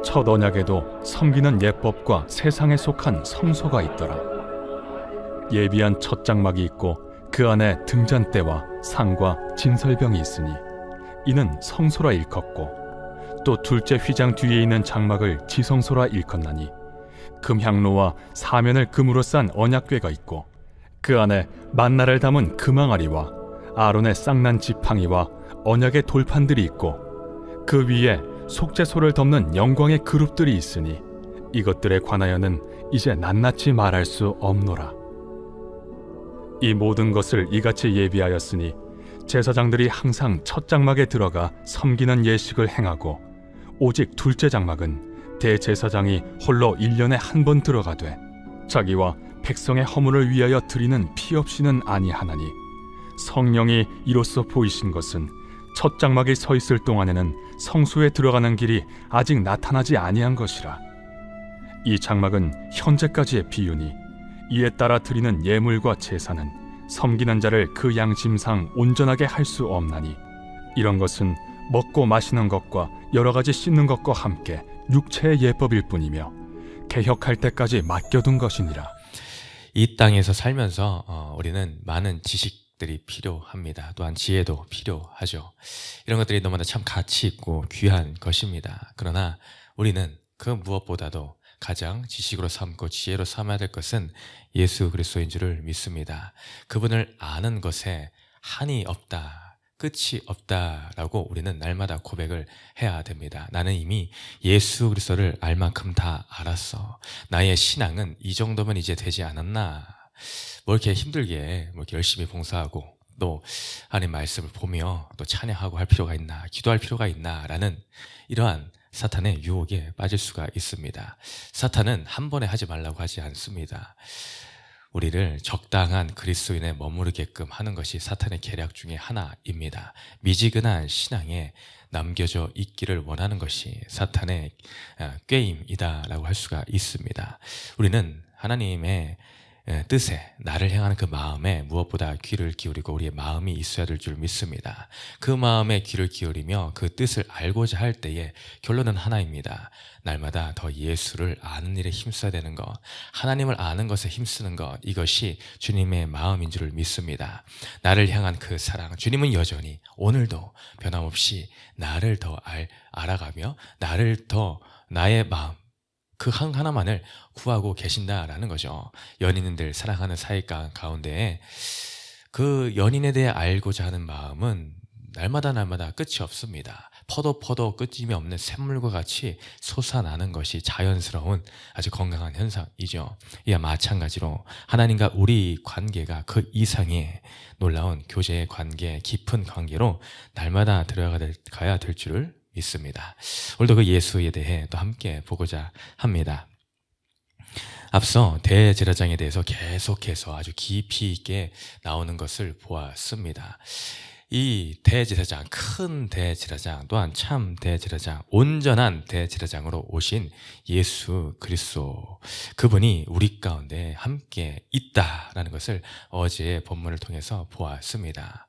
첫 언약에도 섬기는 예법과 세상에 속한 성소가 있더라. 예비한 첫 장막이 있고 그 안에 등잔대와 상과 진설병이 있으니 이는 성소라 일컫고, 또 둘째 휘장 뒤에 있는 장막을 지성소라 일컫나니 금향로와 사면을 금으로 싼 언약궤가 있고 그 안에 만나를 담은 금항아리와 아론의 쌍난 지팡이와 언약의 돌판들이 있고 그 위에 속죄소를 덮는 영광의 그룹들이 있으니 이것들에 관하여는 이제 낱낱이 말할 수 없노라. 이 모든 것을 이같이 예비하였으니 제사장들이 항상 첫 장막에 들어가 섬기는 예식을 행하고, 오직 둘째 장막은 대제사장이 홀로 1년에 한 번 들어가되 자기와 백성의 허물을 위하여 드리는 피 없이는 아니하나니, 성령이 이로써 보이신 것은 첫 장막이 서 있을 동안에는 성소에 들어가는 길이 아직 나타나지 아니한 것이라. 이 장막은 현재까지의 비유니 이에 따라 드리는 예물과 제사는 섬기는 자를 그 양심상 온전하게 할 수 없나니, 이런 것은 먹고 마시는 것과 여러 가지 씻는 것과 함께 육체의 예법일 뿐이며 개혁할 때까지 맡겨둔 것이니라. 이 땅에서 살면서 우리는 많은 지식들이 필요합니다. 또한 지혜도 필요하죠. 이런 것들이 너무나 참 가치 있고 귀한 것입니다. 그러나 우리는 그 무엇보다도 가장 지식으로 삼고 지혜로 삼아야 될 것은 예수 그리스도인 줄을 믿습니다. 그분을 아는 것에 한이 없다, 끝이 없다라고 우리는 날마다 고백을 해야 됩니다. 나는 이미 예수 그리스도를 알 만큼 다 알았어. 나의 신앙은 이 정도면 이제 되지 않았나? 뭐 이렇게 힘들게 뭐 이렇게 열심히 봉사하고 또 하나님 말씀을 보며 또 찬양하고 할 필요가 있나? 기도할 필요가 있나? 라는 이러한 사탄의 유혹에 빠질 수가 있습니다. 사탄은 한 번에 하지 말라고 하지 않습니다. 우리를 적당한 그리스도인에 머무르게끔 하는 것이 사탄의 계략 중에 하나입니다. 미지근한 신앙에 남겨져 있기를 원하는 것이 사탄의 꾀임이다라고 할 수가 있습니다. 우리는 하나님의 뜻에, 나를 향하는 그 마음에 무엇보다 귀를 기울이고 우리의 마음이 있어야 될 줄 믿습니다. 그 마음에 귀를 기울이며 그 뜻을 알고자 할 때에 결론은 하나입니다. 날마다 더 예수를 아는 일에 힘써야 되는 것, 하나님을 아는 것에 힘쓰는 것, 이것이 주님의 마음인 줄을 믿습니다. 나를 향한 그 사랑, 주님은 여전히 오늘도 변함없이 나를 더 알아가며 나를 더 나의 마음, 그 하나만을 구하고 계신다라는 거죠. 연인들 사랑하는 사이 가운데 그 연인에 대해 알고자 하는 마음은 날마다 끝이 없습니다. 퍼도 끝임이 없는 샘물과 같이 솟아나는 것이 자연스러운 아주 건강한 현상이죠. 이와 마찬가지로 하나님과 우리 관계가 그 이상의 놀라운 교제의 관계, 깊은 관계로 날마다 들어가야 될 줄을 있습니다. 오늘도 그 예수에 대해 또 함께 보고자 합니다. 앞서 대제사장에 대해서 계속해서 아주 깊이 있게 나오는 것을 보았습니다. 이 대제사장, 큰 대제사장, 또한 참 대제사장, 온전한 대제사장으로 오신 예수 그리스도, 그분이 우리 가운데 함께 있다라는 것을 어제의 본문을 통해서 보았습니다.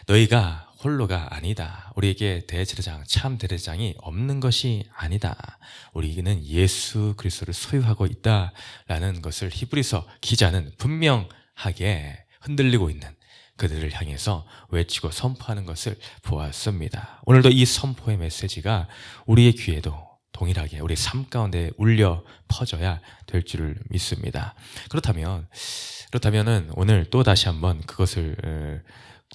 너희가 홀로가 아니다. 우리에게 대제사장, 참 대제사장이 없는 것이 아니다. 우리는 예수 그리스도를 소유하고 있다라는 것을 히브리서 기자는 분명하게 흔들리고 있는 그들을 향해서 외치고 선포하는 것을 보았습니다. 오늘도 이 선포의 메시지가 우리의 귀에도 동일하게 우리 삶 가운데 울려 퍼져야 될 줄을 믿습니다. 그렇다면은 오늘 또 다시 한번 그것을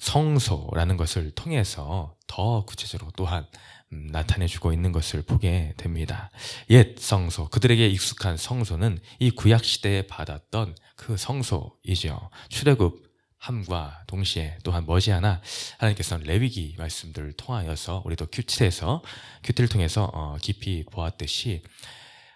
성소라는 것을 통해서 더 구체적으로 또한 나타내주고 있는 것을 보게 됩니다. 옛 성소, 그들에게 익숙한 성소는 이 구약시대에 받았던 그 성소이죠. 출애굽함과 동시에 또한 머지않아 하나님께서는 레위기 말씀들을 통하여서 우리도 큐티를 통해서 깊이 보았듯이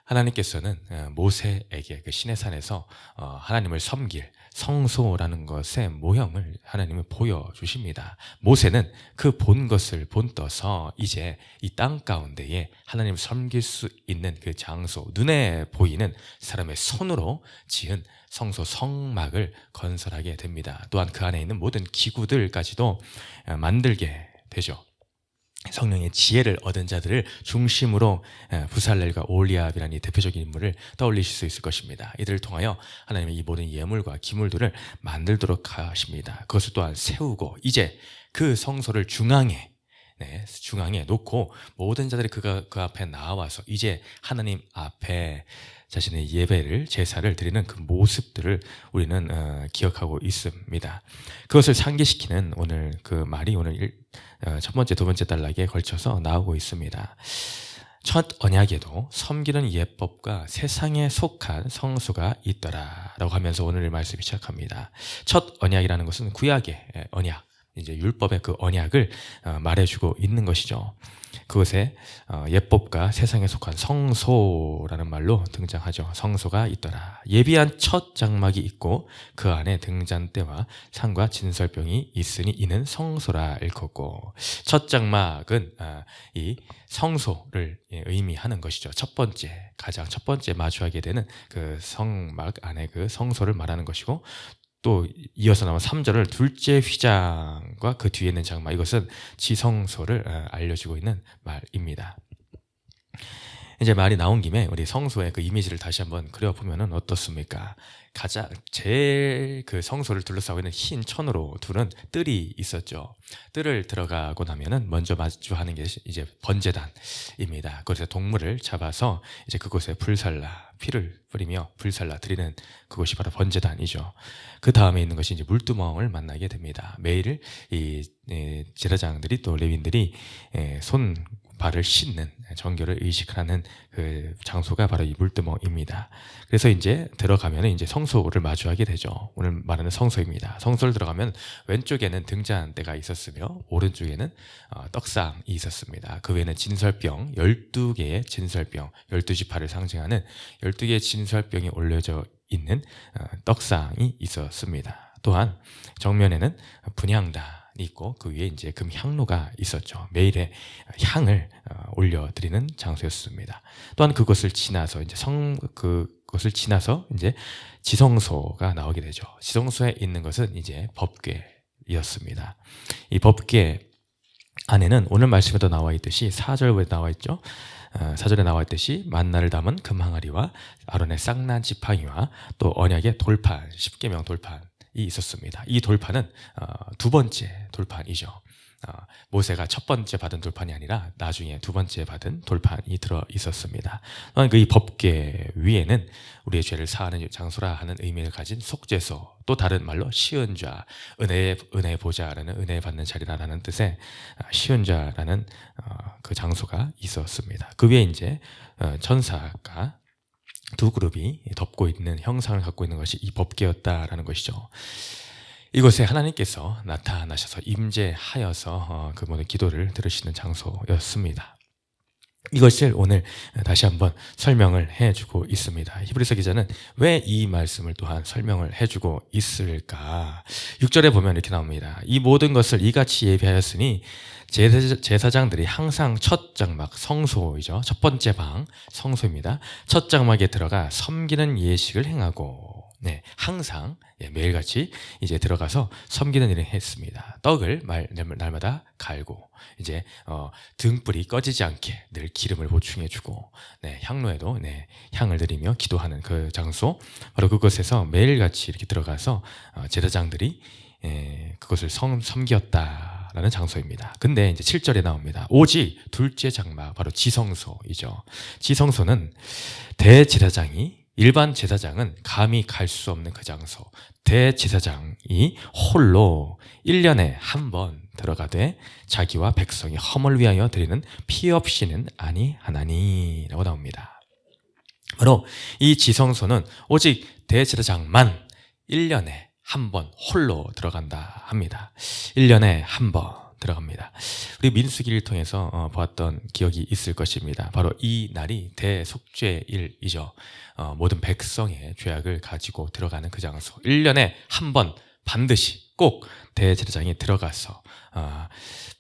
하나님께서는 모세에게 그 시내산에서 하나님을 섬길 성소라는 것의 모형을 하나님은 보여주십니다. 모세는 그 본 것을 본떠서 이제 이 땅 가운데에 하나님을 섬길 수 있는 그 장소, 눈에 보이는 사람의 손으로 지은 성소 성막을 건설하게 됩니다. 또한 그 안에 있는 모든 기구들까지도 만들게 되죠. 성령의 지혜를 얻은 자들을 중심으로 부살렐과 올리압이라는 이 대표적인 인물을 떠올리실 수 있을 것입니다. 이들을 통하여 하나님의 이 모든 예물과 기물들을 만들도록 하십니다. 그것을 또한 세우고 이제 그 성소를 중앙에 놓고 모든 자들이 그 앞에 나와서 이제 하나님 앞에 자신의 예배를 제사를 드리는 그 모습들을 우리는 기억하고 있습니다. 그것을 상기시키는 오늘 그 말이 오늘 첫 번째, 두 번째 단락에 걸쳐서 나오고 있습니다. 첫 언약에도 섬기는 예법과 세상에 속한 성소가 있더라 라고 하면서 오늘의 말씀이 시작합니다. 첫 언약이라는 것은 구약의 언약, 이제 율법의 그 언약을 말해주고 있는 것이죠. 그것에 예법과 세상에 속한 성소라는 말로 등장하죠. 성소가 있더라. 예비한 첫 장막이 있고 그 안에 등잔대와 상과 진설병이 있으니 이는 성소라 일컫고, 첫 장막은 이 성소를 의미하는 것이죠. 가장 첫 번째 마주하게 되는 그 성막 안에 그 성소를 말하는 것이고, 또 이어서 나온 3절을 둘째 휘장과 그 뒤에 있는 장막, 이것은 지성소를 알려주고 있는 말입니다. 이제 말이 나온 김에 우리 성소의 그 이미지를 다시 한번 그려보면 어떻습니까? 제일 그 성소를 둘러싸고 있는 흰 천으로 두른 뜰이 있었죠. 뜰을 들어가고 나면은 먼저 마주하는 게 이제 번제단입니다. 그래서 동물을 잡아서 이제 그곳에 피를 뿌리며 불살라 드리는 그곳이 바로 번제단이죠. 그 다음에 있는 것이 이제 물두멍을 만나게 됩니다. 매일 이 제사장들이 또 레위인들이 발을 씻는 정결을 의식하는 그 장소가 바로 이 물두멍입니다. 그래서 이제 들어가면 이제 성소를 마주하게 되죠. 오늘 말하는 성소입니다. 성소를 들어가면 왼쪽에는 등잔대가 있었으며 오른쪽에는 떡상이 있었습니다. 그 외에는 진설병, 12개의 진설병, 12지파를 상징하는 12개의 진설병이 올려져 있는 떡상이 있었습니다. 또한 정면에는 분향단 있고 그 위에 이제 금 향로가 있었죠. 매일의 향을 올려드리는 장소였습니다. 또한 그것을 지나서 이제 그것을 지나서 이제 지성소가 나오게 되죠. 지성소에 있는 것은 이제 법궤였습니다. 이 법궤 안에는 오늘 말씀에도 나와 있듯이 4절에 나와 있죠. 4절에 나와 있듯이 만나를 담은 금항아리와 아론의 쌍난 지팡이와 또 언약의 돌판, 십계명 돌판 이 있었습니다. 이 돌판은 두 번째 돌판이죠. 모세가 첫 번째 받은 돌판이 아니라 나중에 두 번째 받은 돌판이 들어 있었습니다. 또한 그 이 법궤 위에는 우리의 죄를 사하는 장소라 하는 의미를 가진 속죄소, 또 다른 말로 시은좌, 은혜의 보좌라는 은혜 받는 자리라는 뜻의 시은좌라는 그 장소가 있었습니다. 그 위에 이제 천사가 두 그룹이 덮고 있는 형상을 갖고 있는 것이 이 법궤였다라는 것이죠. 이곳에 하나님께서 나타나셔서 임재하여서 그 모든 기도를 들으시는 장소였습니다. 이것을 오늘 다시 한번 설명을 해주고 있습니다. 히브리서 기자는 왜 이 말씀을 또한 설명을 해주고 있을까? 6절에 보면 이렇게 나옵니다. 이 모든 것을 이같이 예비하였으니 제사장들이 항상 첫 장막, 성소이죠. 첫 번째 방, 성소입니다. 첫 장막에 들어가 섬기는 예식을 행하고, 항상 매일같이 이제 들어가서 섬기는 일을 했습니다. 떡을 날마다 갈고, 이제 등불이 꺼지지 않게 늘 기름을 보충해주고, 향로에도 향을 드리며 기도하는 그 장소, 바로 그곳에서 매일같이 이렇게 들어가서 제사장들이 그것을 섬겼다라는 장소입니다. 근데 이제 7절에 나옵니다. 오직 둘째 장막, 바로 지성소이죠. 지성소는 일반 제사장은 감히 갈 수 없는 그 장소, 대제사장이 홀로 1년에 한 번 들어가되 자기와 백성이 험을 위하여 드리는 피 없이는 아니하나니 라고 나옵니다. 바로 이 지성소는 오직 대제사장만 1년에 한 번 홀로 들어간다 합니다. 1년에 한 번 들어갑니다. 우리 민수기를 통해서 보았던 기억이 있을 것입니다. 바로 이 날이 대속죄일이죠. 모든 백성의 죄악을 가지고 들어가는 그 장소, 1년에 한 번 반드시 꼭 대제사장이 들어가서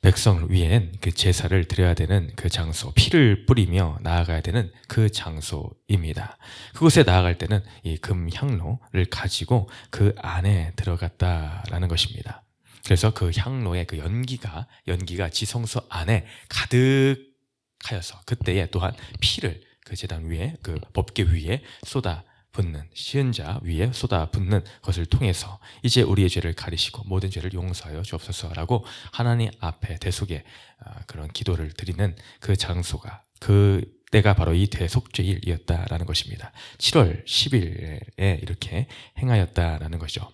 백성을 위한 그 제사를 드려야 되는 그 장소, 피를 뿌리며 나아가야 되는 그 장소입니다. 그곳에 나아갈 때는 이 금향로를 가지고 그 안에 들어갔다라는 것입니다. 그래서 그 향로의 그 연기가 지성소 안에 가득하여서 그때에 또한 피를 그 제단 위에 그 법궤 위에 쏟아 붓는 시은 자 위에 쏟아 붓는 것을 통해서 이제 우리의 죄를 가리시고 모든 죄를 용서하여 주옵소서라고 하나님 앞에 대속의 그런 기도를 드리는 그 장소가 그 때가 바로 이 대속죄일이었다라는 것입니다. 7월 10일에 이렇게 행하였다라는 것이죠.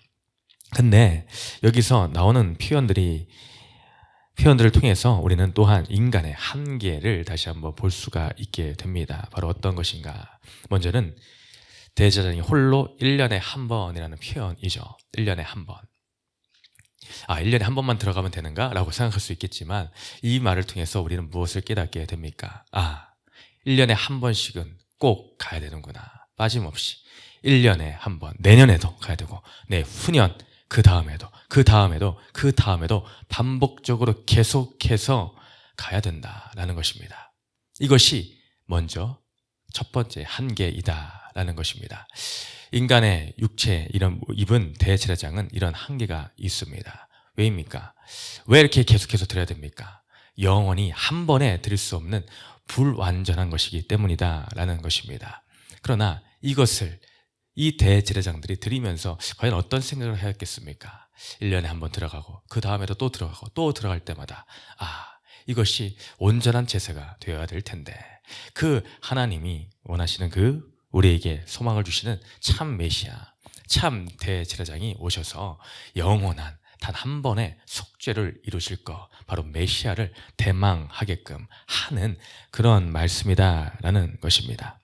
근데 여기서 나오는 표현들을 통해서 우리는 또한 인간의 한계를 다시 한번 볼 수가 있게 됩니다. 바로 어떤 것인가? 먼저는 대제사장이 홀로 1년에 한 번이라는 표현이죠. 1년에 한 번. 1년에 한 번만 들어가면 되는가? 라고 생각할 수 있겠지만 이 말을 통해서 우리는 무엇을 깨닫게 됩니까? 1년에 한 번씩은 꼭 가야 되는구나. 빠짐없이. 1년에 한 번, 내년에도 가야 되고 내후년, 그 다음에도 반복적으로 계속해서 가야 된다라는 것입니다. 이것이 먼저 첫 번째 한계이다라는 것입니다. 인간의 육체 이런 입은 대제사장은 이런 한계가 있습니다. 왜입니까? 왜 이렇게 계속해서 드려야 됩니까? 영원히 한 번에 드릴 수 없는 불완전한 것이기 때문이다라는 것입니다. 그러나 이것을 이 대제사장들이 드리면서 과연 어떤 생각을 하였겠습니까? 1년에 한 번 들어가고 그 다음에도 또 들어가고 또 들어갈 때마다 이것이 온전한 제사가 되어야 될 텐데 그 하나님이 원하시는 그 우리에게 소망을 주시는 참 메시아, 참 대제사장이 오셔서 영원한 단 한 번의 속죄를 이루실 것, 바로 메시아를 대망하게끔 하는 그런 말씀이다라는 것입니다.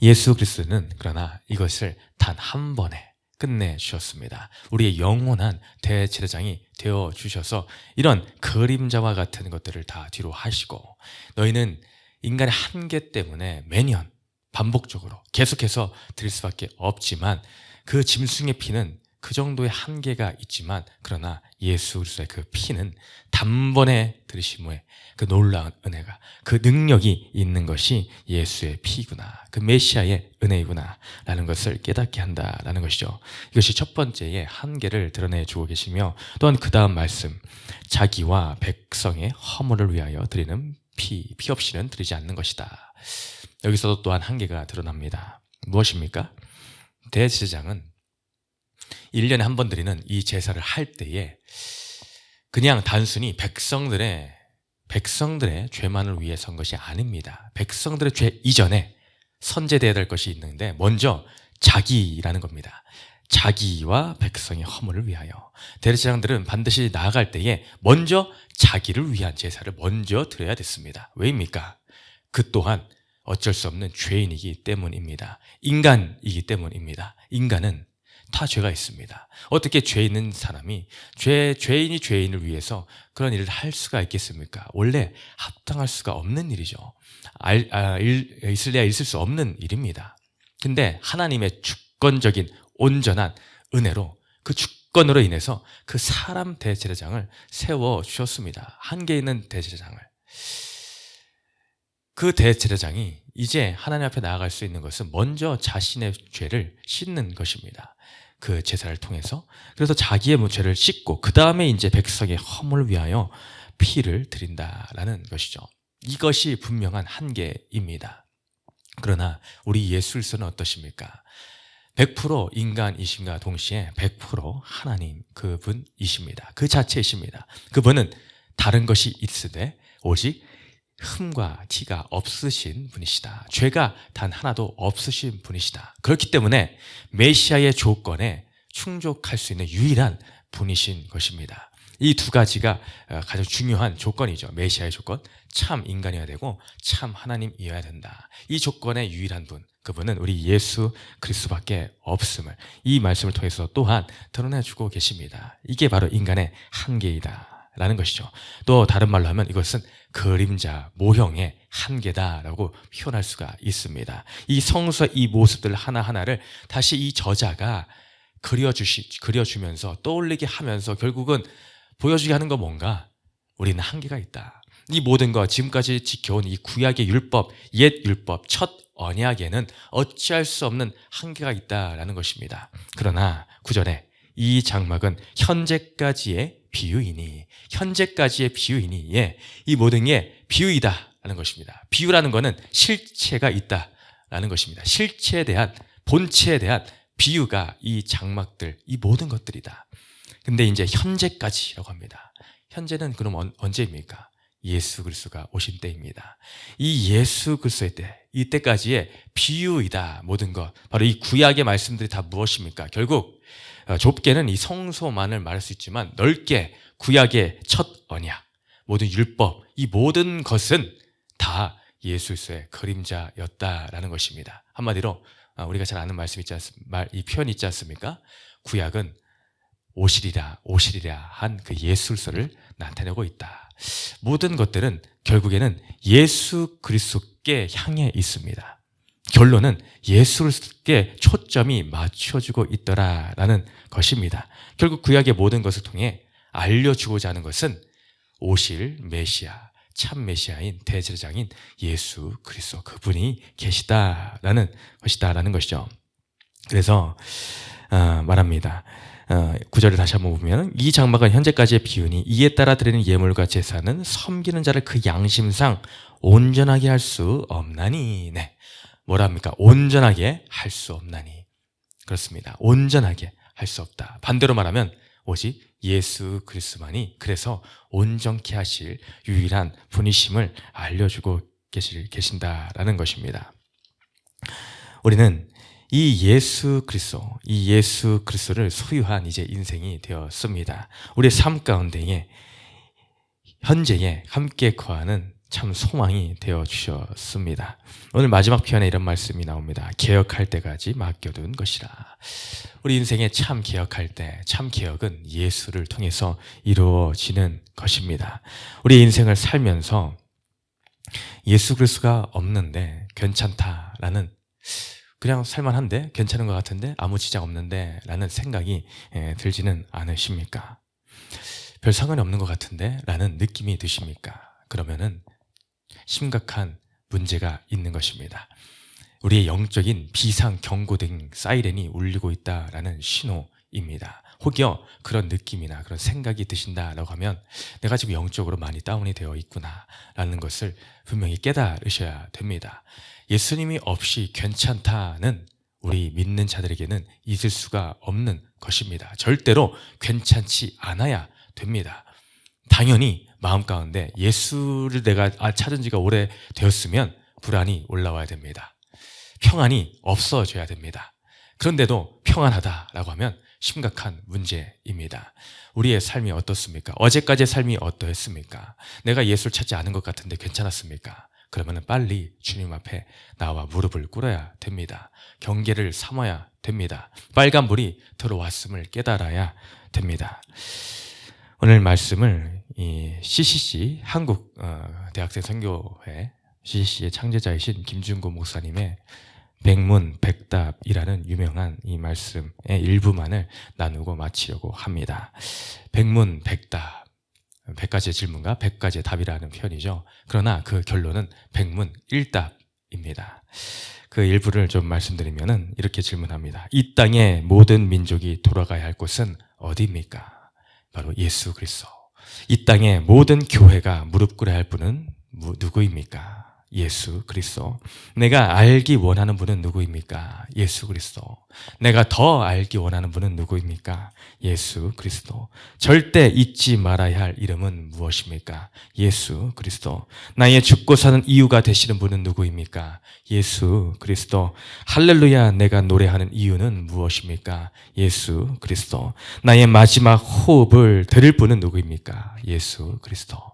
예수 그리스도는 그러나 이것을 단 한 번에 끝내주셨습니다. 우리의 영원한 대제사장이 되어주셔서 이런 그림자와 같은 것들을 다 뒤로 하시고 너희는 인간의 한계 때문에 매년 반복적으로 계속해서 드릴 수밖에 없지만 그 짐승의 피는 그 정도의 한계가 있지만 그러나 예수 그리스도의 그 피는 단번에 들으신 후에 그 놀라운 은혜가 그 능력이 있는 것이 예수의 피구나 그 메시아의 은혜이구나 라는 것을 깨닫게 한다라는 것이죠. 이것이 첫 번째의 한계를 드러내주고 계시며 또한 그 다음 말씀 자기와 백성의 허물을 위하여 드리는 피 없이는 드리지 않는 것이다. 여기서도 또한 한계가 드러납니다. 무엇입니까? 대제사장은 1년에 한 번 드리는 이 제사를 할 때에 그냥 단순히 백성들의 죄만을 위해 선 것이 아닙니다. 백성들의 죄 이전에 선제되어야 될 것이 있는데 먼저 자기라는 겁니다. 자기와 백성의 허물을 위하여. 대제사장들은 반드시 나아갈 때에 먼저 자기를 위한 제사를 먼저 드려야 됐습니다. 왜입니까? 그 또한 어쩔 수 없는 죄인이기 때문입니다. 인간이기 때문입니다. 인간은 다 죄가 있습니다. 어떻게 죄 있는 사람이 죄인이 죄인을 위해서 그런 일을 할 수가 있겠습니까? 원래 합당할 수가 없는 일이죠. 있을래야 있을 수 없는 일입니다. 근데 하나님의 주권적인 온전한 은혜로 그 주권으로 인해서 그 사람 대제사장을 세워주셨습니다. 한계 있는 대제사장을. 그 대제사장이 이제 하나님 앞에 나아갈 수 있는 것은 먼저 자신의 죄를 씻는 것입니다. 그 제사를 통해서. 그래서 자기의 죄를 씻고 그 다음에 이제 백성의 허물을 위하여 피를 드린다라는 것이죠. 이것이 분명한 한계입니다. 그러나 우리 예수 그리스도는 어떠십니까? 100% 인간이심과 동시에 100% 하나님 그분이십니다. 그 자체이십니다. 그분은 다른 것이 있으되 오직 흠과 티가 없으신 분이시다. 죄가 단 하나도 없으신 분이시다. 그렇기 때문에 메시아의 조건에 충족할 수 있는 유일한 분이신 것입니다. 이 두 가지가 가장 중요한 조건이죠. 메시아의 조건, 참 인간이어야 되고 참 하나님이어야 된다. 이 조건의 유일한 분, 그분은 우리 예수 그리스도밖에 없음을 이 말씀을 통해서 또한 드러내주고 계십니다. 이게 바로 인간의 한계이다 라는 것이죠. 또 다른 말로 하면 이것은 그림자, 모형의 한계다라고 표현할 수가 있습니다. 이 성서의 이 모습들 하나하나를 다시 이 저자가 그려주면서 떠올리게 하면서 결국은 보여주게 하는 건 뭔가? 우리는 한계가 있다. 이 모든 것, 지금까지 지켜온 이 구약의 율법, 옛 율법, 첫 언약에는 어찌할 수 없는 한계가 있다라는 것입니다. 그러나 구절에 이 장막은 현재까지의 비유이니, 예, 이 모든 게 비유이다라는 것입니다. 비유라는 것은 실체가 있다라는 것입니다. 실체에 대한, 본체에 대한 비유가 이 장막들, 이 모든 것들이다. 근데 이제 현재까지라고 합니다. 현재는 그럼 언제입니까? 예수 그리스도가 오신 때입니다. 이 예수 그리스도의 때, 이때까지의 비유이다, 모든 것. 바로 이 구약의 말씀들이 다 무엇입니까? 결국 좁게는 이 성소만을 말할 수 있지만 넓게 구약의 첫 언약, 모든 율법, 이 모든 것은 다 예수 그리스도의 그림자였다라는 것입니다. 한마디로 우리가 잘 아는 말씀 이 표현 있지 않습니까? 구약은 오시리라 한 그 예수 그리스도를 나타내고 있다. 모든 것들은 결국에는 예수 그리스도께 향해 있습니다. 결론은 예수 그리스도께 초점이 맞춰지고 있더라라는 것입니다. 결국 구약의 모든 것을 통해 알려주고자 하는 것은 오실 메시아, 참 메시아인 대제사장인 예수 그리스도, 그분이 계시다라는 것이죠. 그래서 말합니다. 9절을 다시 한번 보면, 이 장막은 현재까지의 비유니 이에 따라 드리는 예물과 제사는 섬기는 자를 그 양심상 온전하게 할 수 없나니. 네, 뭐라 합니까? 온전하게 할 수 없나니. 그렇습니다. 온전하게 할 수 없다. 반대로 말하면 오직 예수 그리스도만이 그래서 온전케 하실 유일한 분이심을 알려주고 계신다라는 것입니다. 우리는 이 예수 그리스도를 소유한 이제 인생이 되었습니다. 우리의 삶 가운데에 현재에 함께 거하는 참 소망이 되어 주셨습니다. 오늘 마지막 편에 이런 말씀이 나옵니다. 개혁할 때까지 맡겨둔 것이라. 우리 인생에 참 개혁할 때, 참 개혁은 예수를 통해서 이루어지는 것입니다. 우리 인생을 살면서 예수 그리스도가 없는데 괜찮다라는, 그냥 살만한데, 괜찮은 것 같은데, 아무 지장 없는데 라는 생각이 들지는 않으십니까? 별 상관이 없는 것 같은데 라는 느낌이 드십니까? 그러면은 심각한 문제가 있는 것입니다. 우리의 영적인 비상 경고등 사이렌이 울리고 있다라는 신호입니다. 혹여 그런 느낌이나 그런 생각이 드신다라고 하면 내가 지금 영적으로 많이 다운이 되어 있구나라는 것을 분명히 깨달으셔야 됩니다. 예수님이 없이 괜찮다는 우리 믿는 자들에게는 있을 수가 없는 것입니다. 절대로 괜찮지 않아야 됩니다. 당연히 마음 가운데 예수를 내가 찾은 지가 오래 되었으면 불안이 올라와야 됩니다. 평안이 없어져야 됩니다. 그런데도 평안하다라고 하면 심각한 문제입니다. 우리의 삶이 어떻습니까? 어제까지의 삶이 어떠했습니까? 내가 예수를 찾지 않은 것 같은데 괜찮았습니까? 그러면 빨리 주님 앞에 나와 무릎을 꿇어야 됩니다. 경계를 삼아야 됩니다. 빨간불이 들어왔음을 깨달아야 됩니다. 오늘 말씀을 이 CCC 한국 대학생 선교회 CCC의 창제자이신 김준고 목사님의 백문백답이라는 유명한 이 말씀의 일부만을 나누고 마치려고 합니다. 백문백답, 100가지의 질문과 100가지의 답이라는 표현이죠. 그러나 그 결론은 백문일답입니다. 그 일부를 좀 말씀드리면은 이렇게 질문합니다. 이 땅의 모든 민족이 돌아가야 할 곳은 어디입니까? 바로 예수 그리스도. 이 땅의 모든 교회가 무릎 꿇어야 할 분은 누구입니까? 예수 그리스도. 내가 알기 원하는 분은 누구입니까? 예수 그리스도. 내가 더 알기 원하는 분은 누구입니까? 예수 그리스도. 절대 잊지 말아야 할 이름은 무엇입니까? 예수 그리스도. 나의 죽고 사는 이유가 되시는 분은 누구입니까? 예수 그리스도. 할렐루야 내가 노래하는 이유는 무엇입니까? 예수 그리스도. 나의 마지막 호흡을 들을 분은 누구입니까? 예수 그리스도.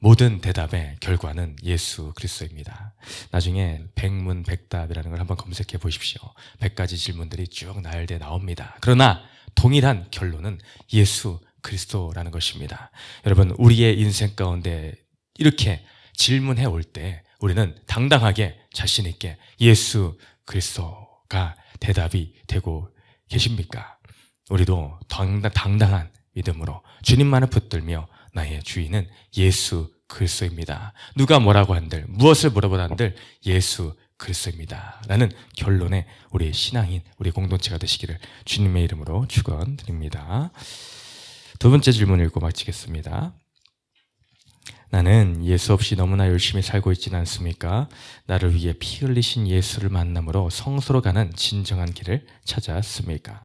모든 대답의 결과는 예수 그리스도입니다. 나중에 백문백답이라는 걸 한번 검색해 보십시오. 100가지 질문들이 쭉 나열돼 나옵니다. 그러나 동일한 결론은 예수 그리스도라는 것입니다. 여러분, 우리의 인생 가운데 이렇게 질문해 올 때 우리는 당당하게 자신 있게 예수 그리스도가 대답이 되고 계십니까? 우리도 당당한 믿음으로 주님만을 붙들며 나의 주인은 예수 그리스도입니다. 누가 뭐라고 한들, 무엇을 물어보다 한들 예수 그리스도입니다. 라는 결론에 우리의 신앙인, 우리 공동체가 되시기를 주님의 이름으로 축원드립니다. 두 번째 질문 읽고 마치겠습니다. 나는 예수 없이 너무나 열심히 살고 있지는 않습니까? 나를 위해 피 흘리신 예수를 만남으로 성소로 가는 진정한 길을 찾았습니까?